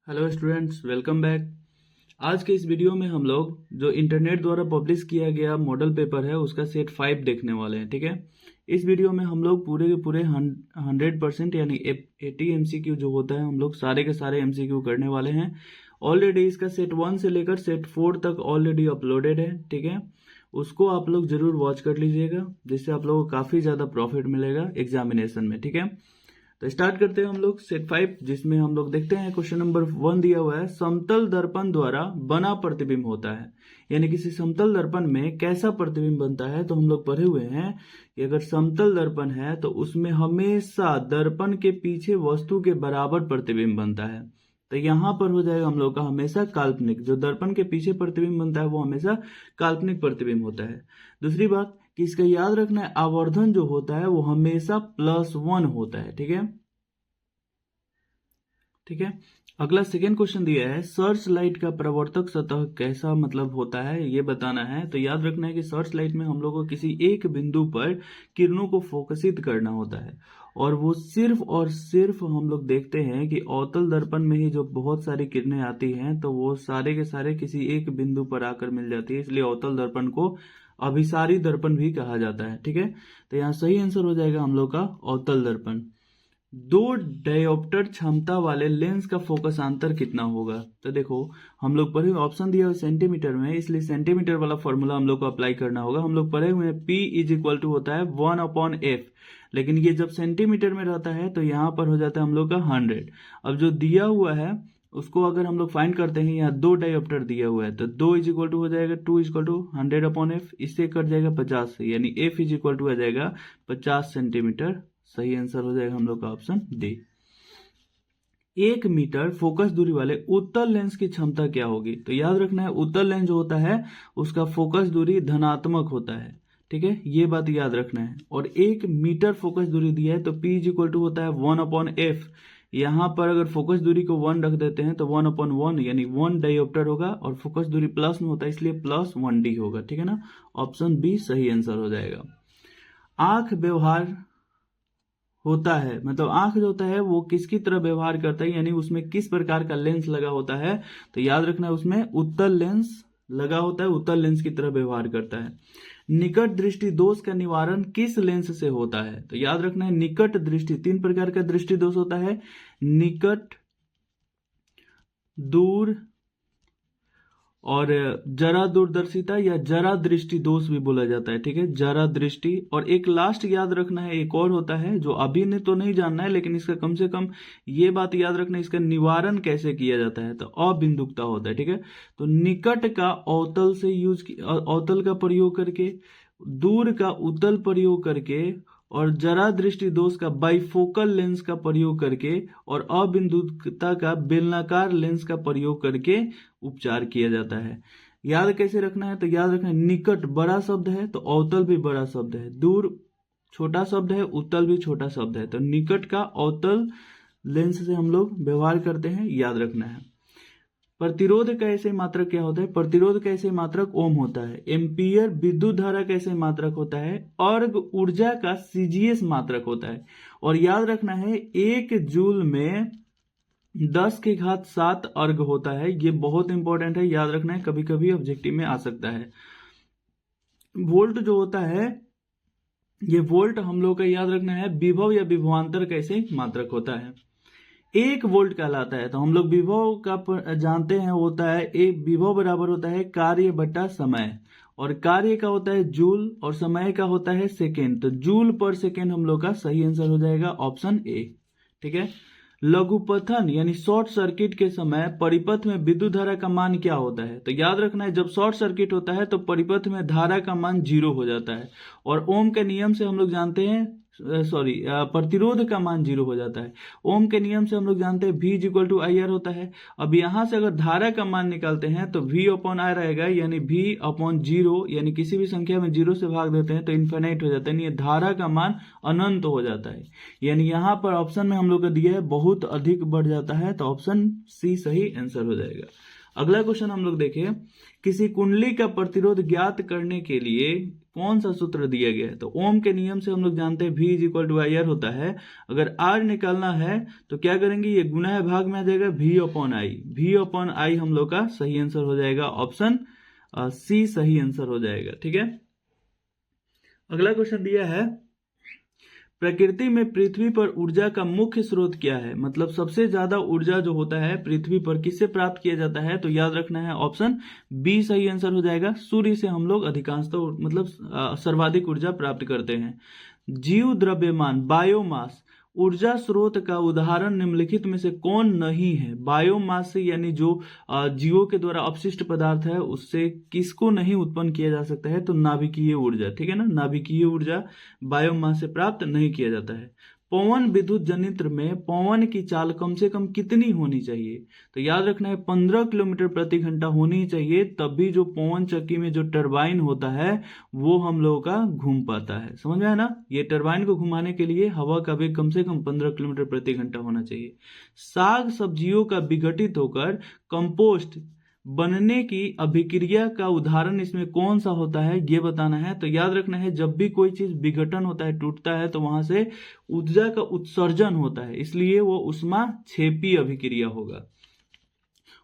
Hello students, welcome back. आज के इस वीडियो में हम लोग जो इंटरनेट द्वारा पब्लिश किया गया मॉडल पेपर है उसका सेट 5 देखने वाले हैं। ठीक है, इस वीडियो में हम लोग पूरे के पूरे 100% यानी 80 एमसीक्यू जो होता है हम लोग सारे के सारे एमसीक्यू करने वाले हैं। ऑलरेडी इसका सेट 1 से लेकर सेट 4 तक ऑलरेडी अपलोडेड है। ठीक है, उसको आप लोग जरूर वॉच कर लीजिएगा, जिससे आप लोगों को काफ़ी ज़्यादा प्रॉफिट मिलेगा एग्जामिनेशन में। ठीक है, तो स्टार्ट करते हैं हम लोग सेट 5, जिसमें हम लोग देखते हैं क्वेश्चन नंबर 1 दिया हुआ है, समतल दर्पण द्वारा बना प्रतिबिंब होता है। यानी किसी समतल दर्पण में कैसा प्रतिबिंब बनता है। तो हम लोग पढ़े हुए हैं कि अगर समतल दर्पण है तो उसमें हमेशा दर्पण के पीछे वस्तु के बराबर प्रतिबिंब बनता है। तो यहां पर हो जाएगा हम लोग का हमेशा काल्पनिक, जो दर्पण के पीछे प्रतिबिंब बनता है वो हमेशा काल्पनिक प्रतिबिंब होता है। दूसरी बात कि इसका याद रखना है, आवर्धन जो होता है वो हमेशा +1 होता है। ठीक है, अगला सेकेंड क्वेश्चन दिया है, सर्च लाइट का प्रवर्तक सतह कैसा मतलब होता है ये बताना है। तो याद रखना है कि सर्च लाइट में हम लोग को किसी एक बिंदु पर किरणों को फोकसित करना होता है, और वो सिर्फ और सिर्फ हम लोग देखते हैं कि अवतल दर्पण में ही जो बहुत सारी किरणें आती हैं तो वो सारे के सारे किसी एक बिंदु पर आकर मिल जाती है, इसलिए अवतल दर्पण को अभिसारी दर्पण भी कहा जाता है। ठीक है, तो यहाँ सही आंसर हो जाएगा हम लोग का अवतल दर्पण। 2 डायोप्टर क्षमता वाले लेंस का फोकस अंतर कितना होगा। तो देखो, हम लोग पढ़े ऑप्शन दिया हुआ सेंटीमीटर में, इसलिए सेंटीमीटर वाला फॉर्मूला हम लोग को अप्लाई करना होगा। हम लोग पढ़े हुए हैं P = होता है 1/f, लेकिन ये जब सेंटीमीटर में रहता है तो यहाँ पर हो जाता है हम लोग का 100। अब जो दिया हुआ है उसको अगर हम लोग फाइंड करते हैं, यहाँ 2 डायोप्टर दिया हुआ है तो 2 = हो जाएगा 2 = 100/f, इससे कट जाएगा 50 से, यानी f = आ जाएगा 50 सेंटीमीटर। सही आंसर हो जाएगा हम लोग का ऑप्शन डी। 1 मीटर फोकस दूरी वाले उत्तल लेंस की क्षमता क्या होगी। तो याद रखना है, उत्तल लेंस जो होता है उसका फोकस दूरी धनात्मक होता है। ठीक है, ये बात याद रखना है। और 1 मीटर फोकस दूरी दिया है तो P = होता है 1/f। यहां पर अगर फोकस दूरी को 1 रख देते हैं तो 1/1 यानी 1 डायोप्टर होगा, और फोकस दूरी प्लस में होता है इसलिए +1d होगा। ठीक है ना, ऑप्शन बी सही आंसर हो जाएगा। आंख व्यवहार होता है, मतलब आंख जो होता है वो किसकी तरह व्यवहार करता है, यानी उसमें किस प्रकार का लेंस लगा होता है। तो याद रखना है उसमें उत्तल लेंस लगा होता है, उत्तल लेंस की तरह व्यवहार करता है। निकट दृष्टि दोष का निवारण किस लेंस से होता है। तो याद रखना है, निकट दृष्टि 3 प्रकार का दृष्टि दोष होता है, निकट, दूर और जरा दूरदर्शिता या जरा दृष्टि दोष भी बोला जाता है। ठीक है, जरा दृष्टि। और एक लास्ट याद रखना है, एक और होता है जो अभी ने तो नहीं जानना है, लेकिन इसका कम से कम ये बात याद रखना है, इसका निवारण कैसे किया जाता है। तो अबिंदुकता होता है। ठीक है, तो निकट का अवतल से अवतल का प्रयोग करके, दूर का उत्तल प्रयोग करके, और जरा दृष्टि दोष का बाइफोकल लेंस का प्रयोग करके, और अबिंदुकता का बेलनाकार लेंस का प्रयोग करके उपचार किया जाता है। याद कैसे रखना है, तो याद रखना है, निकट बड़ा शब्द है तो अवतल भी बड़ा शब्द है, दूर छोटा शब्द है, उत्तल भी छोटा शब्द है। तो निकट का अवतल लेंस से हम लोग व्यवहार करते हैं, याद रखना है। प्रतिरोध का ऐसे मात्रक क्या होता है। प्रतिरोध का ऐसे मात्रक ओम होता है। एम्पियर विद्युत धारा का ऐसे मात्रक होता है। अर्ग ऊर्जा का सीजीएस मात्रक होता है। और याद रखना है, 1 जूल में 10⁷ अर्ग होता है। ये बहुत इंपॉर्टेंट है, याद रखना है, कभी कभी ऑब्जेक्टिव में आ सकता है। वोल्ट जो होता है, ये वोल्ट हम लोग का याद रखना है, विभव या विभवांतर का ऐसे मात्रक होता है। 1 वोल्ट कहलाता है। तो हम लोग विभव का जानते हैं, होता है एक विभव बराबर होता है कार्य बटा समय, और कार्य का होता है जूल और समय का होता है सेकेंड। तो जूल पर सेकेंड हम लोग का सही आंसर हो जाएगा ऑप्शन ए। ठीक है, लघुपथन यानी शॉर्ट सर्किट के समय परिपथ में विद्युत धारा का मान क्या होता है। तो याद रखना है, जब शॉर्ट सर्किट होता है तो परिपथ में धारा का मान 0 हो जाता है, और ओम के नियम से हम लोग जानते हैं, प्रतिरोध का मान 0 हो जाता है। ओम के नियम से हम लोग जानते हैं V = IR होता है। अब यहां से अगर धारा का मान निकालते हैं तो V/I रहेगा, यानी V/0, यानी किसी भी संख्या में 0 से भाग देते हैं तो इन्फिनाइट हो जाता है, यानी धारा का मान अनंत हो जाता है। यानी यहां पर ऑप्शन में हम लोग को दिया है बहुत अधिक बढ़ जाता है, तो ऑप्शन सी सही आंसर हो जाएगा। अगला क्वेश्चन हम लोग देखें, किसी कुंडली का प्रतिरोध ज्ञात करने के लिए कौन सा सूत्र दिया गया है? तो ओम के नियम से हम लोग जानते हैं V = IR होता है। अगर R निकालना है तो क्या करेंगे, ये गुना है भाग में आ जाएगा V/I। V/I हम लोग का सही आंसर हो जाएगा, ऑप्शन C सही आंसर हो जाएगा। ठीक है, अगला क्वेश्चन दिया है, प्रकृति में पृथ्वी पर ऊर्जा का मुख्य स्रोत क्या है? मतलब सबसे ज्यादा ऊर्जा जो होता है पृथ्वी पर किससे प्राप्त किया जाता है? तो याद रखना है ऑप्शन बी सही आंसर हो जाएगा। सूर्य से हम लोग अधिकांशतः मतलब सर्वाधिक ऊर्जा प्राप्त करते हैं। जीव द्रव्यमान बायोमास ऊर्जा स्रोत का उदाहरण निम्नलिखित में से कौन नहीं है? बायोमास से यानी जो जीवों के द्वारा अपशिष्ट पदार्थ है उससे किसको नहीं उत्पन्न किया जा सकता है? तो नाभिकीय ऊर्जा। ठीक है ना, नाभिकीय ऊर्जा बायोमास से प्राप्त नहीं किया जाता है। पवन विद्युत जनित्र में पवन की चाल कम से कम कितनी होनी चाहिए? तो याद रखना है 15 किलोमीटर प्रति घंटा होनी चाहिए, तब भी जो पवन चक्की में जो टरबाइन होता है वो हम लोगों का घूम पाता है। समझ में आया ना? ये टरबाइन को घुमाने के लिए हवा का वेग कम से कम 15 किलोमीटर प्रति घंटा होना चाहिए। साग सब्जियों का विघटित होकर कंपोस्ट बनने की अभिक्रिया का उदाहरण इसमें कौन सा होता है, ये बताना है। तो याद रखना है जब भी कोई चीज विघटन होता है, टूटता है, तो वहां से ऊर्जा का उत्सर्जन होता है, इसलिए वो ऊष्माक्षेपी अभिक्रिया होगा।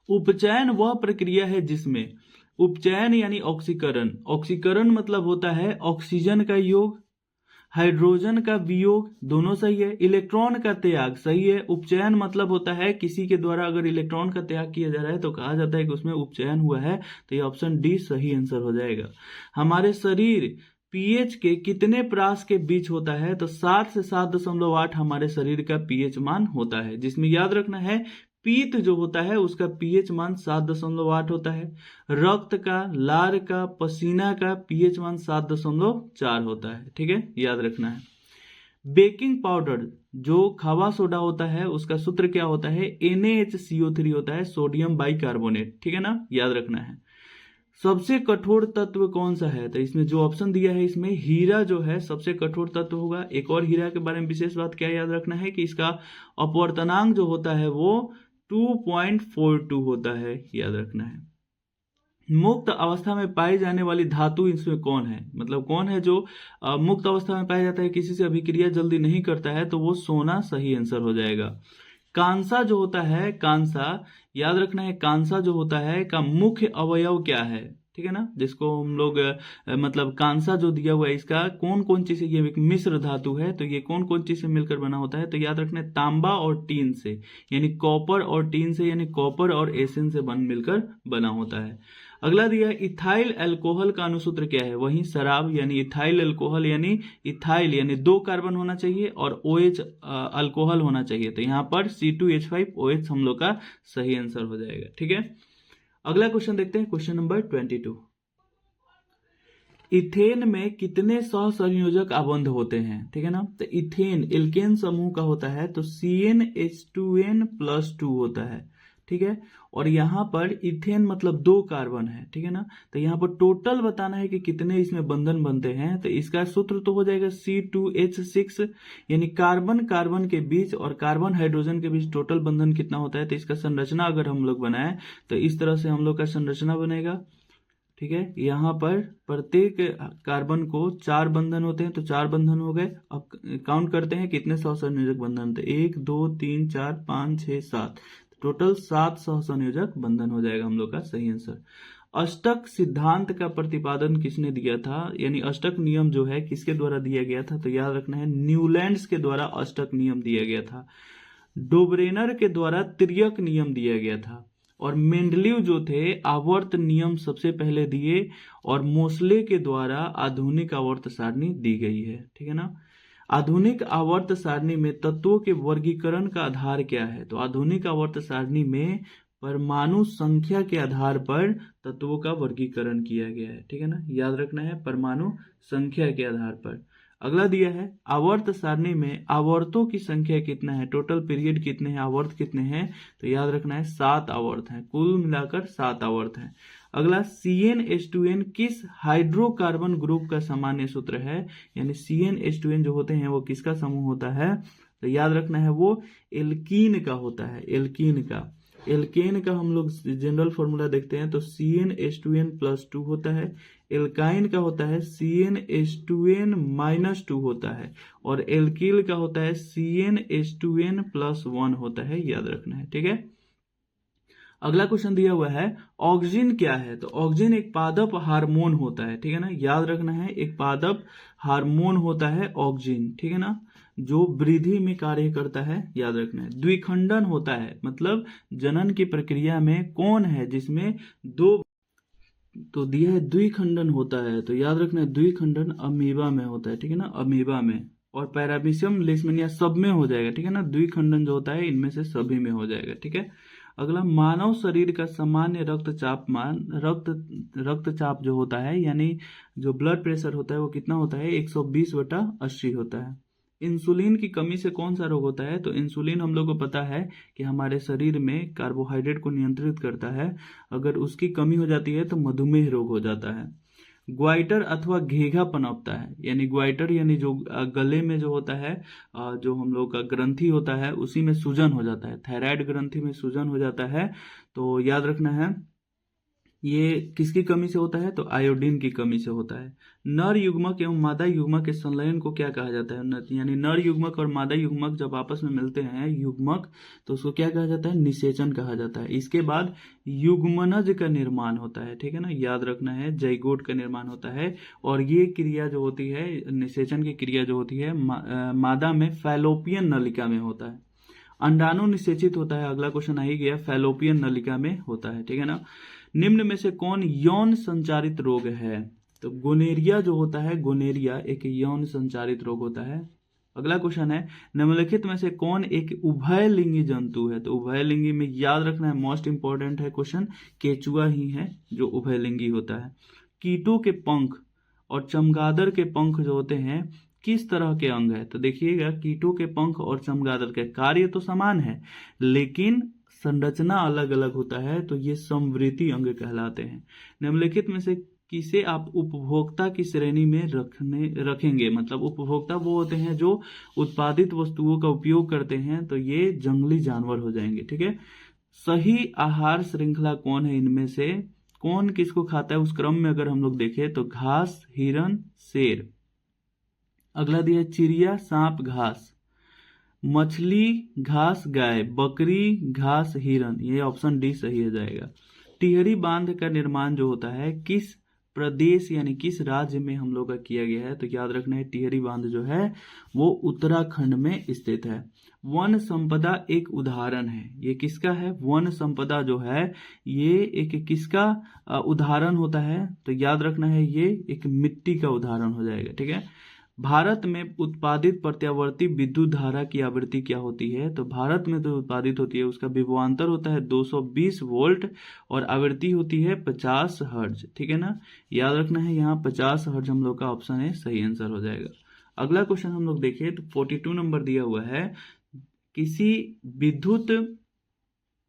उपचयन वह प्रक्रिया है जिसमें उपचयन यानी ऑक्सीकरण, ऑक्सीकरण मतलब होता है ऑक्सीजन का योग, हाइड्रोजन का वियोग, दोनों सही है। इलेक्ट्रॉन का त्याग सही है। उपचयन मतलब होता है किसी के द्वारा अगर इलेक्ट्रॉन का त्याग किया जा रहा है तो कहा जाता है कि उसमें उपचयन हुआ है, तो ये ऑप्शन डी सही आंसर हो जाएगा। हमारे शरीर पीएच के कितने प्रास के बीच होता है? तो 7 से 7.8 हमारे शरीर का पीएच मान होता है, जिसमें याद रखना है पीत जो होता है उसका पीएच मान 7.8 होता है। रक्त का, लार का, पसीना का पीएच मान 7.4 होता है। ठीक है, याद रखना है। बेकिंग पाउडर जो खावा सोडा होता है उसका सूत्र क्या होता है? NaHCO3 होता है, सोडियम बाइकार्बोनेट। ठीक है ना, याद रखना है। सबसे कठोर तत्व कौन सा है? तो इसमें जो ऑप्शन दिया है इसमें हीरा जो है सबसे कठोर तत्व होगा। एक और हीरा के बारे में विशेष बात क्या याद रखना है कि इसका अपवर्तनांक जो होता है वो 2.42 होता है, याद रखना है। मुक्त अवस्था में पाई जाने वाली धातु इसमें कौन है? मतलब कौन है जो मुक्त अवस्था में पाया जाता है, किसी से अभिक्रिया जल्दी नहीं करता है? तो वो सोना सही आंसर हो जाएगा। कांसा जो होता है, कांसा याद रखना है, कांसा जो होता है का मुख्य अवयव क्या है? ठीक है ना, जिसको हम लोग मतलब कांसा जो दिया हुआ है इसका कौन कौन चीज से, ये एक मिश्र धातु है, तो ये कौन कौन चीज से मिलकर बना होता है? तो याद रखना है तांबा और टीन से, यानी कॉपर और टीन से, यानी कॉपर और एसिन से मिलकर बना होता है। अगला दिया है इथाइल अल्कोहल का अनुसूत्र क्या है? वही शराब यानी इथाइल अल्कोहल, यानी इथाइल यानी 2 कार्बन होना चाहिए और OH अल्कोहल होना चाहिए, तो यहाँ पर C2H5OH हम लोग का सही आंसर हो जाएगा। ठीक है, अगला क्वेश्चन देखते हैं, क्वेश्चन नंबर 22। इथेन में कितने सहसंयोजक आबंध होते हैं? ठीक है ना, तो इथेन एल्केन समूह का होता है, तो CnH2n+2 होता है। ठीक है, और यहाँ पर इथेन मतलब 2 कार्बन है। ठीक है ना, तो यहाँ पर टोटल बताना है कि कितने इसमें बंधन बनते हैं, तो इसका सूत्र तो हो जाएगा C2H6, यानी कार्बन कार्बन के बीच और कार्बन हाइड्रोजन के बीच टोटल बंधन कितना होता है? तो इसका संरचना अगर हम लोग बनाए तो इस तरह से हम लोग का संरचना बनेगा। ठीक है, यहाँ पर प्रत्येक कार्बन को 4 बंधन होते हैं, तो 4 बंधन हो गए। अब काउंट करते हैं कितने सहसंयोजक बंधन थे, 1 2 3 4 5 6 7, टोटल 7 सहसंयोजक बंधन हो जाएगा हम लोग का सही आंसर। अष्टक सिद्धांत का प्रतिपादन किसने दिया था? यानी अष्टक नियम जो है किसके द्वारा दिया गया था? तो याद रखना है न्यूलैंड्स के द्वारा अष्टक नियम दिया गया था। डोब्रेनर के द्वारा तिर्यक नियम दिया गया था, और मेंडलीव जो थे आवर्त नियम सबसे पहले दिए, और मोसले के द्वारा आधुनिक आवर्त सारणी दी गई है। ठीक है ना, आधुनिक आवर्त सारणी में तत्वों के वर्गीकरण का आधार क्या है? तो आधुनिक आवर्त सारणी में परमाणु संख्या के आधार पर तत्वों का वर्गीकरण किया गया है। ठीक है ना, याद रखना है परमाणु संख्या के आधार पर। अगला दिया है आवर्त सारणी में आवर्तों की संख्या कितना है, टोटल पीरियड कितने हैं, आवर्त कितने हैं? तो याद रखना है 7 आवर्त हैं, कुल मिलाकर 7 आवर्त हैं। अगला CnH2n किस हाइड्रोकार्बन ग्रुप का सामान्य सूत्र है? यानी CnH2n जो होते हैं वो किसका समूह होता है? तो याद रखना है वो एल्कीन का होता है, एल्कीन का। एल्केन का हम लोग जनरल फॉर्मूला देखते हैं तो CnH2n+2 होता है। एल्काइन का होता है CnH2n-2 होता है। और एल्किल का होता है CnH2n+1 होता है, याद रखना है, ठीक है। अगला क्वेश्चन दिया हुआ है ऑक्सिन क्या है, तो ऑक्सिन एक पादप हार्मोन होता है, ठीक है ना, याद रखना है, एक पादप हार्मोन होता है ऑक्सिन, ठीक है ना, जो वृद्धि में कार्य करता है, याद रखना है। द्विखंडन होता है, मतलब जनन की प्रक्रिया में कौन है जिसमें दो, तो दिया है द्विखंडन होता है, तो याद रखना है द्विखंडन अमीबा में होता है, ठीक है ना, अमीबा में। और पैरामीशियम लेशमनिया सब में हो जाएगा, ठीक है ना, द्विखंडन जो होता है इनमें से सभी में हो जाएगा, ठीक है। अगला मानव शरीर का सामान्य रक्तचाप जो होता है, यानी जो ब्लड प्रेशर होता है वो कितना होता है, 120/80 होता है। इंसुलिन की कमी से कौन सा रोग होता है, तो इंसुलिन हम लोग को पता है कि हमारे शरीर में कार्बोहाइड्रेट को नियंत्रित करता है, अगर उसकी कमी हो जाती है तो मधुमेह रोग हो जाता है। ग्वाइटर अथवा घेघा पनपता है, यानी ग्वाइटर यानी जो गले में जो होता है, जो हम लोग का ग्रंथि होता है उसी में सूजन हो जाता है, थायराइड ग्रंथि में सूजन हो जाता है, तो याद रखना है ये किसकी कमी से होता है, तो आयोडीन की कमी से होता है। नर युग्मक एवं मादा युग्मक के संलयन को क्या कहा जाता है, यानी नर युग्मक और मादा युग्मक जब आपस में मिलते हैं युग्मक, तो उसको क्या कहा जाता है, निषेचन कहा जाता है। इसके बाद युग्मनज का निर्माण होता है, ठीक है ना, याद रखना है, जाइगोट का निर्माण होता है। और ये क्रिया जो होती है, निषेचन की क्रिया जो होती है मादा में फैलोपियन नलिका में होता है। अंडाणु निषेचित होता है, अगला क्वेश्चन आ ही गया, फैलोपियन नलिका में होता है, ठीक है ना। निम्न में से कौन यौन संचारित रोग है, तो गोनेरिया जो होता है, गोनेरिया एक यौन संचारित रोग होता है। अगला क्वेश्चन है निम्नलिखित में से कौन एक उभयलिंगी जंतु है, तो उभयलिंगी में याद रखना है, मोस्ट इंपॉर्टेंट है क्वेश्चन, केचुआ ही है जो उभयलिंगी होता है। कीटों के पंख और चमगादड़ के पंख जो होते हैं किस तरह के अंग है, तो देखिएगा कीटों के पंख और चमगादड़ के कार्य तो समान है लेकिन संरचना अलग अलग होता है, तो ये समवृत्ति अंग कहलाते हैं। निम्नलिखित में से किसे आप उपभोक्ता की श्रेणी में रखेंगे, मतलब उपभोक्ता वो होते हैं जो उत्पादित वस्तुओं का उपयोग करते हैं, तो ये जंगली जानवर हो जाएंगे, ठीक है। सही आहार श्रृंखला कौन है, इनमें से कौन किसको खाता है, उस क्रम में अगर हम लोग देखें तो घास, हिरन, शेर। अगला दिया चिड़िया, सांप, घास, मछली, घास, गाय, बकरी, घास, हिरन, ये ऑप्शन डी सही हो जाएगा। टिहरी बांध का निर्माण जो होता है किस प्रदेश यानी किस राज्य में हम लोग का किया गया है, तो याद रखना है टिहरी बांध जो है वो उत्तराखंड में स्थित है। वन संपदा एक उदाहरण है, ये किसका है, वन संपदा जो है ये एक किसका उदाहरण होता है, तो याद रखना है ये एक मिट्टी का उदाहरण हो जाएगा, ठीक है। भारत में उत्पादित प्रत्यावर्ती विद्युत धारा की आवृत्ति क्या होती है, तो भारत में जो उत्पादित होती है उसका विभवांतर होता है 220 वोल्ट और आवृत्ति होती है 50 हर्ट्ज, ठीक है ना, याद रखना है यहाँ 50 हर्ट्ज हम लोग का ऑप्शन है सही आंसर हो जाएगा। अगला क्वेश्चन हम लोग देखें तो 42 नंबर दिया हुआ है, किसी विद्युत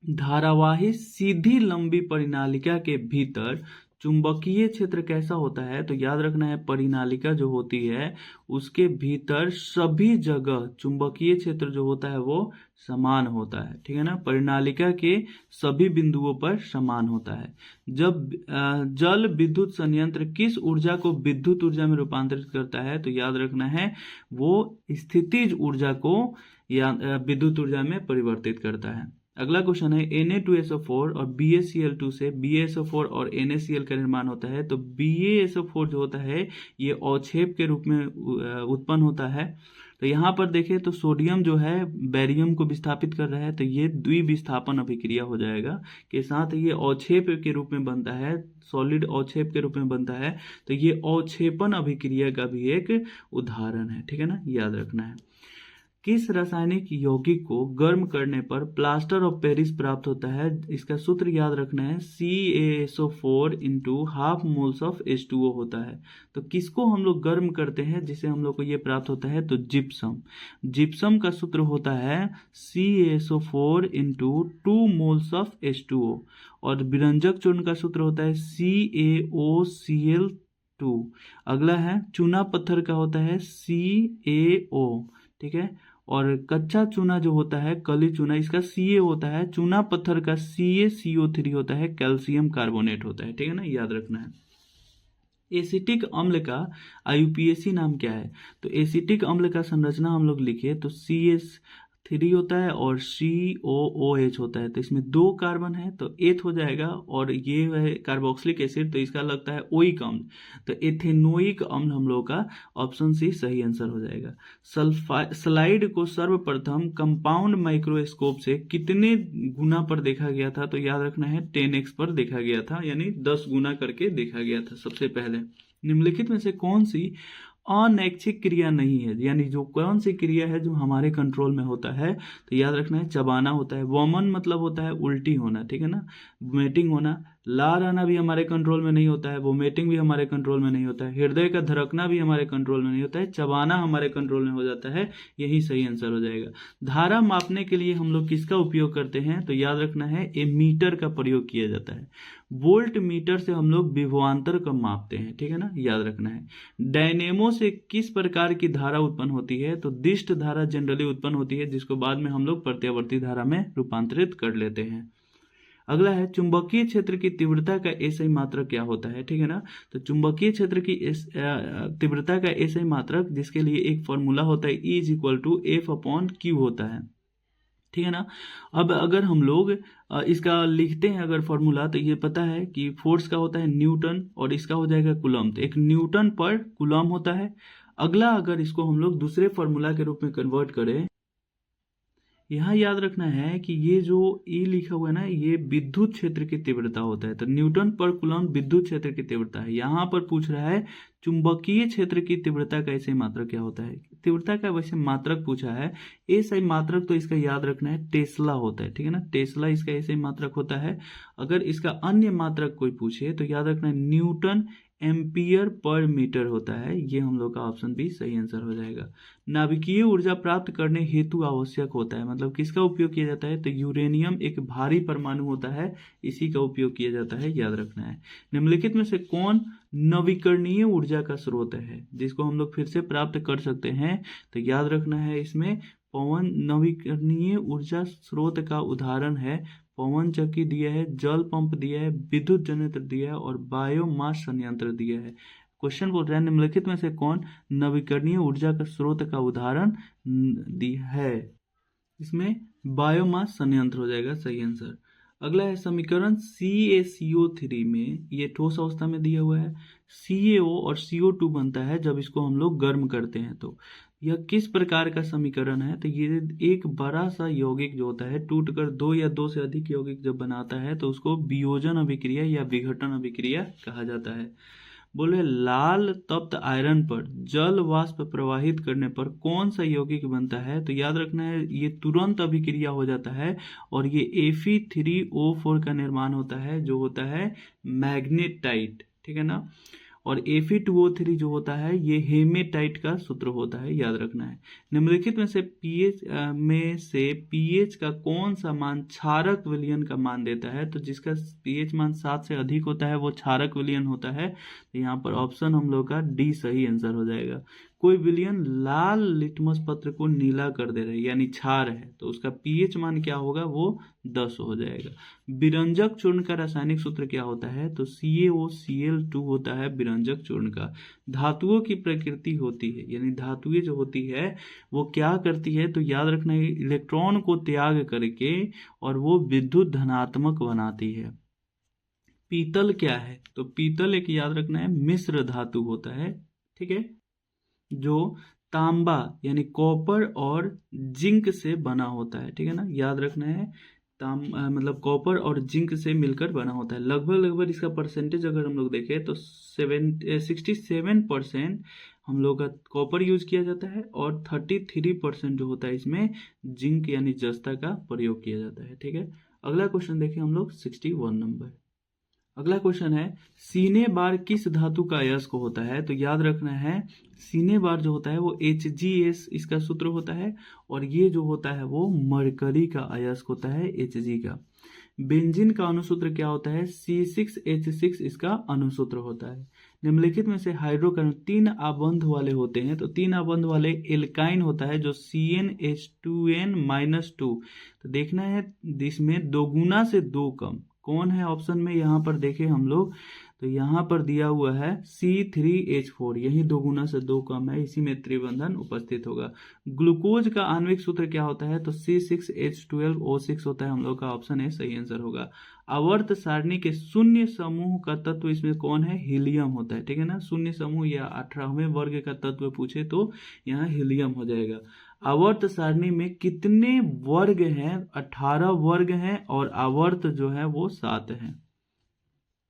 धारावाही सीधी लंबी परिनालिका के भीतर चुंबकीय क्षेत्र कैसा होता है, तो याद रखना है परिनालिका जो होती है उसके भीतर सभी जगह चुंबकीय क्षेत्र जो होता है वो समान होता है, ठीक है ना, परिनालिका के सभी बिंदुओं पर समान होता है। जब जल विद्युत संयंत्र किस ऊर्जा को विद्युत ऊर्जा में रूपांतरित करता है, तो याद रखना है वो स्थितिज ऊर्जा को या विद्युत ऊर्जा में परिवर्तित करता है। अगला क्वेश्चन है Na2SO4 और BaCl2 से BaSO4 और NaCl का निर्माण होता है, तो BaSO4 जो होता है ये अवक्षेप के रूप में उत्पन्न होता है। तो यहाँ पर देखें तो सोडियम जो है बैरियम को विस्थापित कर रहा है, तो ये द्विविस्थापन अभिक्रिया हो जाएगा, के साथ ये अवक्षेप के रूप में बनता है, सॉलिड अवक्षेप के रूप में बनता है, तो ये अवक्षेपन अभिक्रिया का भी एक उदाहरण है, ठीक है ना, याद रखना है। किस रासायनिक यौगिक को गर्म करने पर प्लास्टर ऑफ पेरिस प्राप्त होता है, इसका सूत्र याद रखना है CaSO4 into half moles of H2O होता है। तो किसको हम लोग गर्म करते हैं जिसे हम लोग को ये प्राप्त होता है, तो जिप्सम, जिप्सम का सूत्र होता है CaSO4 into 2 moles of H2O और विरंजक चूर्ण का सूत्र होता है CaOCl2। अगला है चूना पत्थर का होता है CaO, ठीक है, और कच्चा चूना जो होता है कली चूना, इसका Ca होता है, चूना पत्थर का CaCO3 होता है, कैल्शियम कार्बोनेट होता है, ठीक है ना, याद रखना है। एसिटिक अम्ल का IUPAC नाम क्या है? तो एसिटिक अम्ल का संरचना हम लोग लिखे तो CH3 होता है और COOH होता है, तो इसमें 2 कार्बन है तो एथ हो जाएगा, और ये है कार्बोक्सिलिक एसिड तो इसका लगता है ओइक अम्ल, तो एथेनोइक अम्ल हम लोग का ऑप्शन सी सही आंसर हो जाएगा। स्लाइड को सर्वप्रथम कंपाउंड माइक्रोस्कोप से कितने गुना पर देखा गया था? तो याद रखना है 10x पर देखा गया था, यानी 10 गुना करके देखा गया था सबसे पहले। निम्नलिखित में से कौन सी अनैच्छिक क्रिया नहीं है, यानी जो कौन सी क्रिया है जो हमारे कंट्रोल में होता है? तो याद रखना है चबाना होता है, वमन मतलब होता है उल्टी होना, ठीक है ना, वोमिटिंग होना, लार आना भी हमारे कंट्रोल में नहीं होता है, वोमिटिंग भी हमारे कंट्रोल में नहीं होता है, हृदय का धड़कना भी हमारे कंट्रोल में नहीं होता है, चबाना हमारे कंट्रोल में हो जाता है, यही सही आंसर हो जाएगा। धारा मापने के लिए हम लोग किसका उपयोग करते हैं? तो याद रखना है एमीटर का प्रयोग किया जाता है। वोल्ट मीटर से हम लोग विभवांतर को मापते हैं, ठीक है ना, याद रखना है। डायनेमो से किस प्रकार की धारा उत्पन्न होती है? तो दिष्ट धारा जनरली उत्पन्न होती है, जिसको बाद में हम लोग प्रत्यावर्ती धारा में रूपांतरित कर लेते हैं। अगला है चुंबकीय क्षेत्र की तीव्रता का एसआई मात्रक क्या होता है, ठीक है ना। तो चुंबकीय क्षेत्र की तीव्रता का एसआई मात्रक, जिसके लिए एक फॉर्मूला होता है E=F/Q होता है, ठीक है ना। अब अगर हम लोग इसका लिखते हैं अगर फॉर्मूला, तो ये पता है कि फोर्स का होता है न्यूटन और इसका हो जाएगा कूलम, तो 1 न्यूटन पर कूलम होता है। अगला अगर इसको हम लोग दूसरे फॉर्मूला के रूप में कन्वर्ट करें, यहाँ याद रखना है कि ये जो E लिखा हुआ है ना, ये विद्युत क्षेत्र की तीव्रता होता है, तो न्यूटन पर कूलम विद्युत क्षेत्र की तीव्रता है। यहाँ पर पूछ रहा है चुंबकीय क्षेत्र की तीव्रता का ऐसे मात्रक क्या होता है, तीव्रता का वैसे मात्रक पूछा है, ऐसे मात्रक तो इसका याद रखना है टेस्ला होता है, ठीक है ना, टेस्ला इसका ऐसे मात्रक होता है। अगर इसका अन्य मात्रक कोई पूछे तो याद रखना है न्यूटन एम्पियर पर मीटर होता है, ये हम लोग का ऑप्शन भी सही आंसर हो जाएगा। नाभिकीय ऊर्जा प्राप्त करने हेतु आवश्यक होता है, मतलब किसका उपयोग किया जाता है? तो यूरेनियम एक भारी परमाणु होता है, इसी का उपयोग किया जाता है, याद रखना है। निम्नलिखित में से कौन नवीकरणीय ऊर्जा का स्रोत है, जिसको हम लोग फिर से प्राप्त कर सकते हैं? तो याद रखना है इसमें पवन नवीकरणीय ऊर्जा स्रोत का उदाहरण है पवन चक्की दिया है, जल पंप दिया है, विद्युत जनरेटर दिया है और बायोमास संयंत्र दिया है। क्वेश्चन बोल रहा है निम्नलिखित में से कौन नवीकरणीय ऊर्जा का स्रोत का उदाहरण दिया है? इसमें बायोमास संयंत्र हो जाएगा सही आंसर। अगला है समीकरण CaCO3 में, ये ठोस अवस्था में दिया हुआ है, CaO और CO2 बनता है जब इसको हम लोग गर्म करते हैं। तो यह किस प्रकार का समीकरण है? तो ये एक बड़ा सा यौगिक जो होता है टूटकर 2 या 2 से अधिक यौगिक जब बनाता है तो उसको वियोजन अभिक्रिया या विघटन अभिक्रिया कहा जाता है। बोले लाल तप्त आयरन पर जल वाष्प प्रवाहित करने पर कौन सा यौगिक बनता है? तो याद रखना है ये तुरंत अभिक्रिया हो जाता है और ये Fe3O4 का निर्माण होता है, जो होता है मैग्नेटाइट, ठीक है ना। और Fe2O3 जो होता है ये हेमेटाइट का सूत्र होता है, याद रखना है। निम्नलिखित में से pH का कौन सा मान क्षारक विलयन का मान देता है? तो जिसका pH मान 7 से अधिक होता है वो क्षारक विलयन होता है, तो यहाँ पर ऑप्शन हम लोग का डी सही आंसर हो जाएगा। कोई विलयन लाल लिटमस पत्र को नीला कर दे रहा है यानी क्षार है, तो उसका pH मान क्या होगा? वो 10 हो जाएगा। विरंजक चूर्ण का रासायनिक सूत्र क्या होता है? तो CaOCl2 होता है विरंजक चूर्ण का। धातुओं की प्रकृति होती है, यानी धातुएं जो होती है वो क्या करती है? तो याद रखना है इलेक्ट्रॉन को त्याग करके और वो विद्युत धनात्मक बनाती है। पीतल क्या है? तो पीतल एक याद रखना है मिश्र धातु होता है, ठीक है, जो तांबा यानी कॉपर और जिंक से बना होता है, ठीक है ना, याद रखना है। मतलब कॉपर और जिंक से मिलकर बना होता है। लगभग इसका परसेंटेज अगर हम लोग देखें तो 67% हम लोग का कॉपर यूज किया जाता है और 33% जो होता है इसमें जिंक यानी जस्ता का प्रयोग किया जाता है, ठीक है। अगला क्वेश्चन देखें हम लोग 61 नंबर। अगला क्वेश्चन है सीने बार किस धातु का अयस्क होता है? तो याद रखना है सीने बार जो होता है वो HgS इसका सूत्र होता है और ये जो होता है वो मरकरी का अयस्क होता है Hg का। बेंजीन का अनुसूत्र क्या होता है? C6H6 इसका अनुसूत्र होता है। निम्नलिखित में से हाइड्रोकार्बन 3 आबंध वाले होते हैं, तो 3 आबंध वाले एल्काइन होता है जो CnH2n-2। तो देखना है इसमें 2 गुना से 2 कम कौन है ऑप्शन में, यहाँ पर देखें हम लोग, तो यहाँ पर दिया हुआ है C3H4, यही 2 गुना से 2 कम है, इसी में त्रिबंधन उपस्थित होगा। ग्लूकोज का आणविक सूत्र क्या होता है, तो C6H12O6 होता है, हम लोग का ऑप्शन है सही आंसर होगा। आवर्त सारणी के शून्य समूह का तत्व इसमें कौन है, हीलियम होता है, ठीक है ना। शून्य समूह या 18वें वर्ग का तत्व पूछे तो यहाँ हीलियम हो जाएगा। आवर्त सारणी में कितने वर्ग हैं, 18 वर्ग हैं, और आवर्त जो है वो 7 है।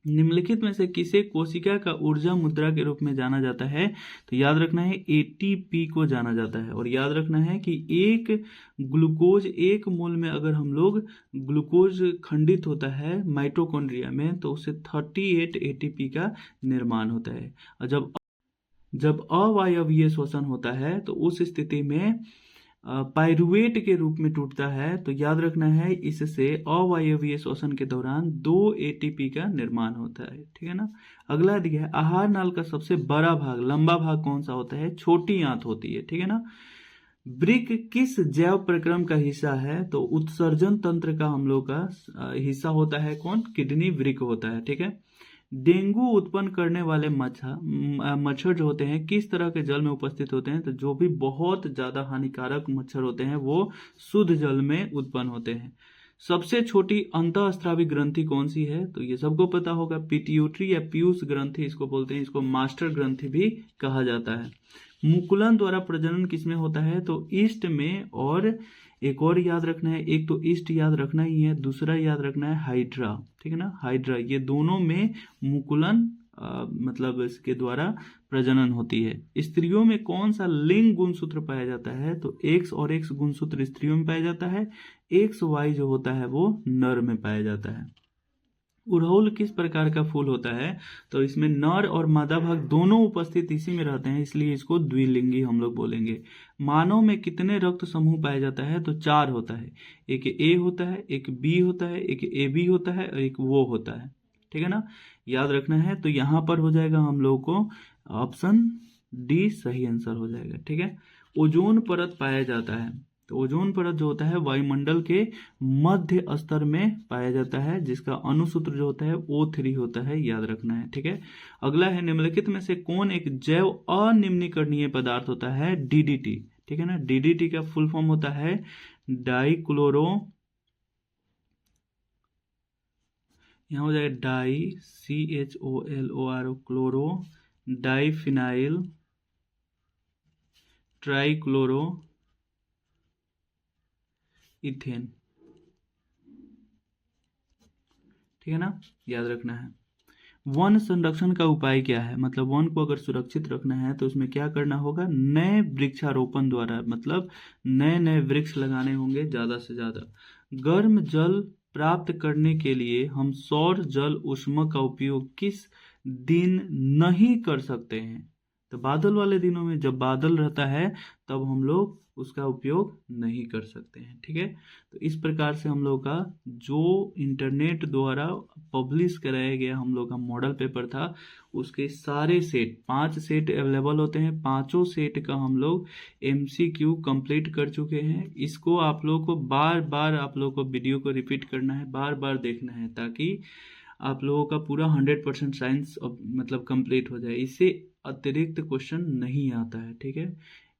निम्नलिखित में से किसे कोशिका का ऊर्जा मुद्रा के रूप में जाना जाता है, तो याद रखना है ATP को जाना जाता है। और याद रखना है कि एक ग्लूकोज 1 मोल में अगर हम लोग ग्लूकोज खंडित होता है माइटोकॉन्ड्रिया में, तो उससे 38 ATP का निर्माण होता है। और जब अवायवीय श्वसन होता है तो उस स्थिति में पाइरुवेट के रूप में टूटता है, तो याद रखना है इससे अवायवीय श्वसन के दौरान 2 ATP का निर्माण होता है, ठीक है ना। अगला दिया है आहार नाल का सबसे बड़ा भाग, लंबा भाग कौन सा होता है, छोटी आंत होती है, ठीक है ना। वृक्क किस जैव प्रक्रम का हिस्सा है, तो उत्सर्जन तंत्र का हम लोग का हिस्सा होता है कौन, किडनी वृक्क होता है, ठीक है। डेंगू उत्पन्न करने वाले मच्छर जो होते हैं किस तरह के जल में उपस्थित होते हैं, तो जो भी बहुत ज्यादा हानिकारक मच्छर होते हैं वो शुद्ध जल में उत्पन्न होते हैं। सबसे छोटी अंतःस्रावी ग्रंथि कौन सी है, तो ये सबको पता होगा, पिट्यूटरी या पीयूष ग्रंथि इसको बोलते हैं, इसको मास्टर ग्रंथि भी कहा जाता है। मुकुलन द्वारा प्रजनन किसमें होता है, तो ईस्ट में, और एक और याद रखना है, एक तो ईस्ट याद रखना ही है, दूसरा याद रखना है हाइड्रा, ठीक है ना, हाइड्रा, ये दोनों में मुकुलन मतलब इसके द्वारा प्रजनन होती है। स्त्रियों में कौन सा लिंग गुणसूत्र पाया जाता है, तो X और X गुणसूत्र स्त्रियों में पाया जाता है, XY जो होता है वो नर में पाया जाता है। उड़हुल किस प्रकार का फूल होता है, तो इसमें नर और मादा भाग दोनों उपस्थित इसी में रहते हैं, इसलिए इसको द्विलिंगी हम लोग बोलेंगे। मानव में कितने रक्त समूह पाया जाता है, तो 4 होता है, एक A होता है, एक B होता है, एक AB होता है, और एक वो होता है, ठीक है ना, याद रखना है। तो यहाँ पर हो जाएगा हम लोग को ऑप्शन D सही आंसर हो जाएगा, ठीक है। ओजोन परत पाया जाता है, तो ओजोन परत जो होता है वायुमंडल के मध्य स्तर में पाया जाता है, जिसका अणुसूत्र जो होता है O3 होता है, याद रखना है, ठीक है। अगला है निम्नलिखित में से कौन एक जैव अनिम्नीकरणीय पदार्थ होता है, DDT, ठीक है ना। DDT का फुल फॉर्म होता है डाइक्लोरो, यहाँ हो जाएगा di CHOLOR chloro diphenyl trichloro ethane, ठीक है ना, याद रखना है। वन संरक्षण का उपाय क्या है, मतलब वन को अगर सुरक्षित रखना है तो उसमें क्या करना होगा, नए वृक्षारोपण द्वारा, मतलब नए नए वृक्ष लगाने होंगे ज्यादा से ज्यादा। गर्म जल प्राप्त करने के लिए हम सौर जल ऊष्मा का उपयोग किस दिन नहीं कर सकते हैं, तो बादल वाले दिनों में, जब बादल रहता है तब हम लोग उसका उपयोग नहीं कर सकते हैं, ठीक है। तो इस प्रकार से हम लोग का जो इंटरनेट द्वारा पब्लिश कराया गया हम लोग का मॉडल पेपर था, उसके सारे सेट, 5 सेट अवेलेबल होते हैं, पांचों सेट का हम लोग MCQ कंप्लीट कर चुके हैं। इसको आप लोग को बार बार आप लोग को वीडियो को रिपीट करना है, बार बार देखना है, ताकि आप लोगों का पूरा 100% साइंस मतलब कंप्लीट हो जाए। इससे अतिरिक्त क्वेश्चन नहीं आता है, ठीक है,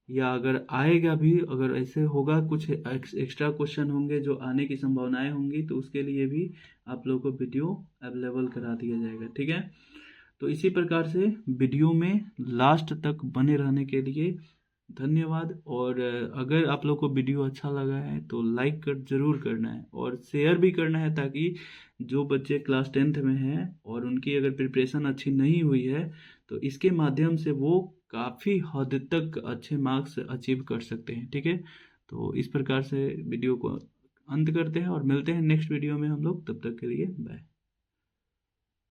या अगर आएगा भी, अगर ऐसे होगा कुछ एक्स्ट्रा क्वेश्चन होंगे जो आने की संभावनाएं होंगी, तो उसके लिए भी आप लोगों को वीडियो अवेलेबल करा दिया जाएगा, ठीक है। तो इसी प्रकार से वीडियो में लास्ट तक बने रहने के लिए धन्यवाद। और अगर आप लोग को वीडियो अच्छा लगा है तो लाइक जरूर करना है और शेयर भी करना है, ताकि जो बच्चे क्लास 10th में हैं और उनकी अगर प्रिपरेशन अच्छी नहीं हुई है तो इसके माध्यम से वो काफ़ी हद तक अच्छे मार्क्स अचीव कर सकते हैं, ठीक है। तो इस प्रकार से वीडियो को अंत करते हैं और मिलते हैं नेक्स्ट वीडियो में हम लोग, तब तक के लिए बाय।